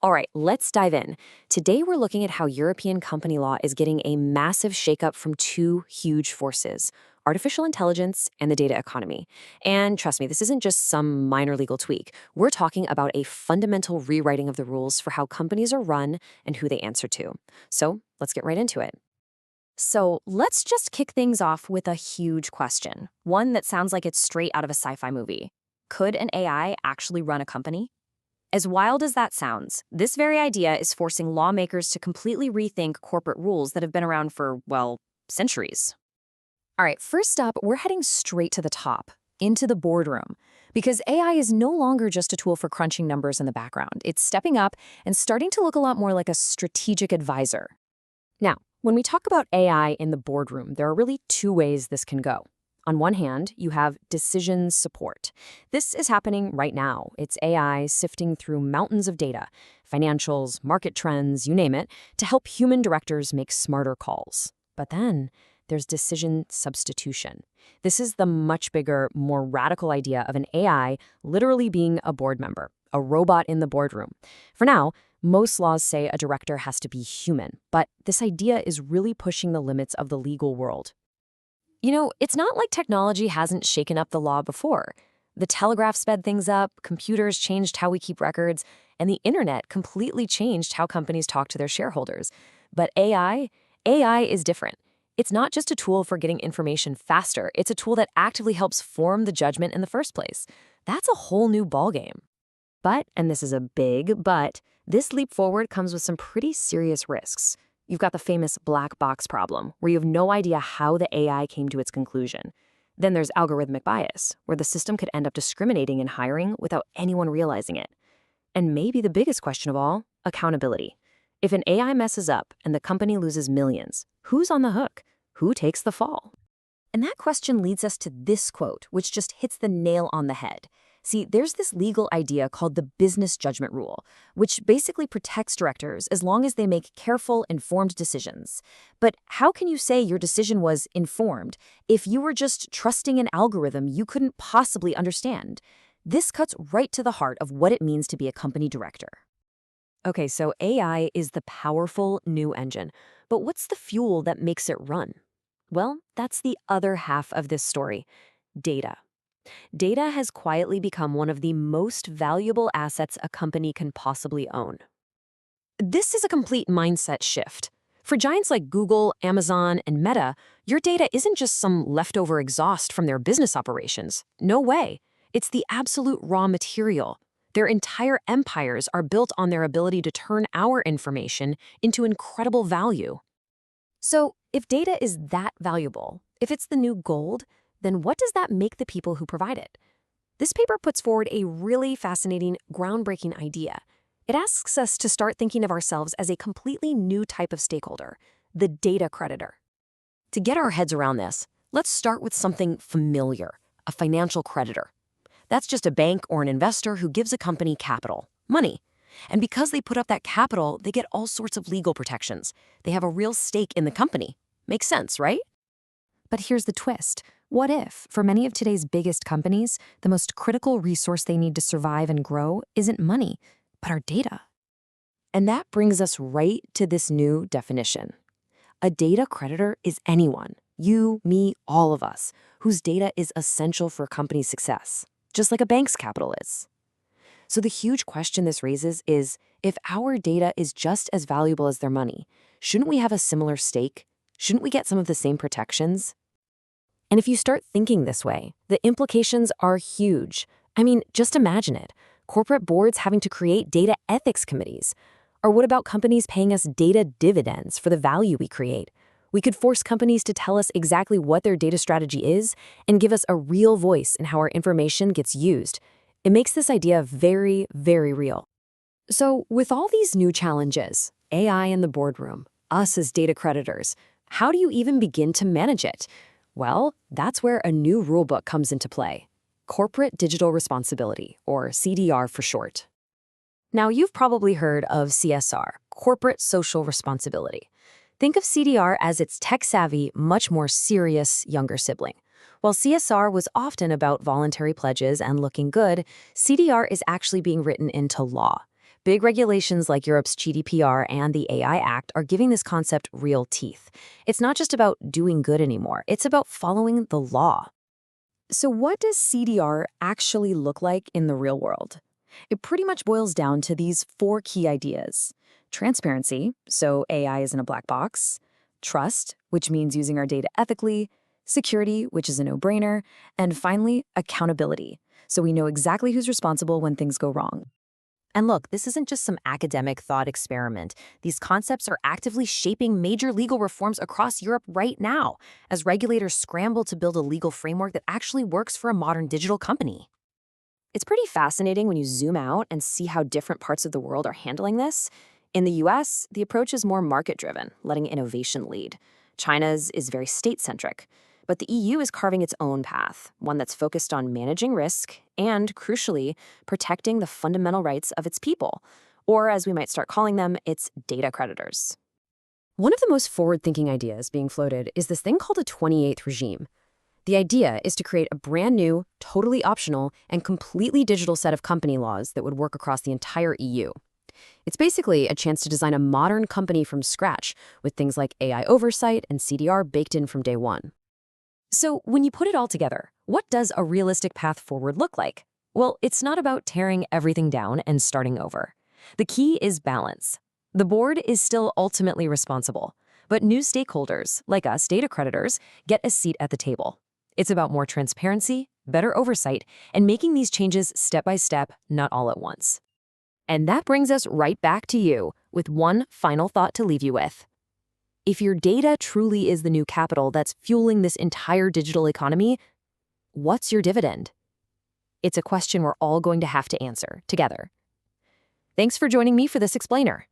All right, let's dive in. Today, we're looking at how European company law is getting a massive shakeup from two huge forces: artificial intelligence and the data economy. And trust me, this isn't just some minor legal tweak. We're talking about a fundamental rewriting of the rules for how companies are run and who they answer to. So let's get right into it. So let's just kick things off with a huge question, one that sounds like it's straight out of a sci-fi movie. Could an AI actually run a company? As wild as that sounds, this very idea is forcing lawmakers to completely rethink corporate rules that have been around for, well, centuries. All right, first up, we're heading straight to the top, into the boardroom, because AI is no longer just a tool for crunching numbers in the background. It's stepping up and starting to look a lot more like a strategic advisor. Now, when we talk about AI in the boardroom, there are really two ways this can go. On one hand, you have decision support. This is happening right now. It's AI sifting through mountains of data, financials, market trends, you name it, to help human directors make smarter calls. But then there's decision substitution. This is the much bigger, more radical idea of an AI literally being a board member, a robot in the boardroom. For now, most laws say a director has to be human, but this idea is really pushing the limits of the legal world. You know, it's not like technology hasn't shaken up the law before. The telegraph sped things up, computers changed how we keep records, and the internet completely changed how companies talk to their shareholders. But AI is different. It's not just a tool for getting information faster, it's a tool that actively helps form the judgment in the first place. That's a whole new ballgame. But, and this is a big but, this leap forward comes with some pretty serious risks. You've got the famous black box problem, where you have no idea how the AI came to its conclusion. Then there's algorithmic bias, where the system could end up discriminating in hiring without anyone realizing it. And maybe the biggest question of all, accountability. If an AI messes up and the company loses millions, who's on the hook? Who takes the fall? And that question leads us to this quote, which just hits the nail on the head. See, there's this legal idea called the business judgment rule, which basically protects directors as long as they make careful, informed decisions. But how can you say your decision was informed if you were just trusting an algorithm you couldn't possibly understand? This cuts right to the heart of what it means to be a company director. Okay, so AI is the powerful new engine, but what's the fuel that makes it run? Well, that's the other half of this story: data. Data has quietly become one of the most valuable assets a company can possibly own. This is a complete mindset shift. For giants like Google, Amazon, and Meta, your data isn't just some leftover exhaust from their business operations. No way. It's the absolute raw material. Their entire empires are built on their ability to turn our information into incredible value. So, if data is that valuable, if it's the new gold, then what does that make the people who provide it? This paper puts forward a really fascinating, groundbreaking idea. It asks us to start thinking of ourselves as a completely new type of stakeholder, the data creditor. To get our heads around this, let's start with something familiar: a financial creditor. That's just a bank or an investor who gives a company capital, money. And because they put up that capital, they get all sorts of legal protections. They have a real stake in the company. Makes sense, right? But here's the twist. What if, for many of today's biggest companies, the most critical resource they need to survive and grow isn't money, but our data? And that brings us right to this new definition. A data creditor is anyone, you, me, all of us, whose data is essential for a company's success, just like a bank's capital is. So the huge question this raises is, if our data is just as valuable as their money, shouldn't we have a similar stake? Shouldn't we get some of the same protections? And if you start thinking this way, the implications are huge. I mean, just imagine it. Corporate boards having to create data ethics committees. Or what about companies paying us data dividends for the value we create? We could force companies to tell us exactly what their data strategy is and give us a real voice in how our information gets used. It makes this idea very, very real. So with all these new challenges, AI in the boardroom, us as data creditors, how do you even begin to manage it? Well, that's where a new rulebook comes into play: Corporate Digital Responsibility, or CDR for short. Now, you've probably heard of CSR, Corporate Social Responsibility. Think of CDR as its tech-savvy, much more serious younger sibling. While CSR was often about voluntary pledges and looking good, CDR is actually being written into law. Big regulations like Europe's GDPR and the AI Act are giving this concept real teeth. It's not just about doing good anymore, it's about following the law. So, what does CDR actually look like in the real world? It pretty much boils down to these four key ideas: transparency, so AI isn't a black box; trust, which means using our data ethically; security, which is a no brainer; and finally, accountability, so we know exactly who's responsible when things go wrong. And look, this isn't just some academic thought experiment. These concepts are actively shaping major legal reforms across Europe right now, as regulators scramble to build a legal framework that actually works for a modern digital company. It's pretty fascinating when you zoom out and see how different parts of the world are handling this. In the US, the approach is more market-driven, letting innovation lead. China's is very state-centric. But the EU is carving its own path, one that's focused on managing risk and, crucially, protecting the fundamental rights of its people, or as we might start calling them, its data creditors. One of the most forward-thinking ideas being floated is this thing called a 28th regime. The idea is to create a brand new, totally optional, and completely digital set of company laws that would work across the entire EU. It's basically a chance to design a modern company from scratch, with things like AI oversight and CDR baked in from day one. So, when you put it all together, what does a realistic path forward look like? Well, it's not about tearing everything down and starting over. The key is balance. The board is still ultimately responsible, but new stakeholders, like us data creditors, get a seat at the table. It's about more transparency, better oversight, and making these changes step by step, not all at once. And that brings us right back to you with one final thought to leave you with. If your data truly is the new capital that's fueling this entire digital economy, what's your dividend? It's a question we're all going to have to answer together. Thanks for joining me for this explainer.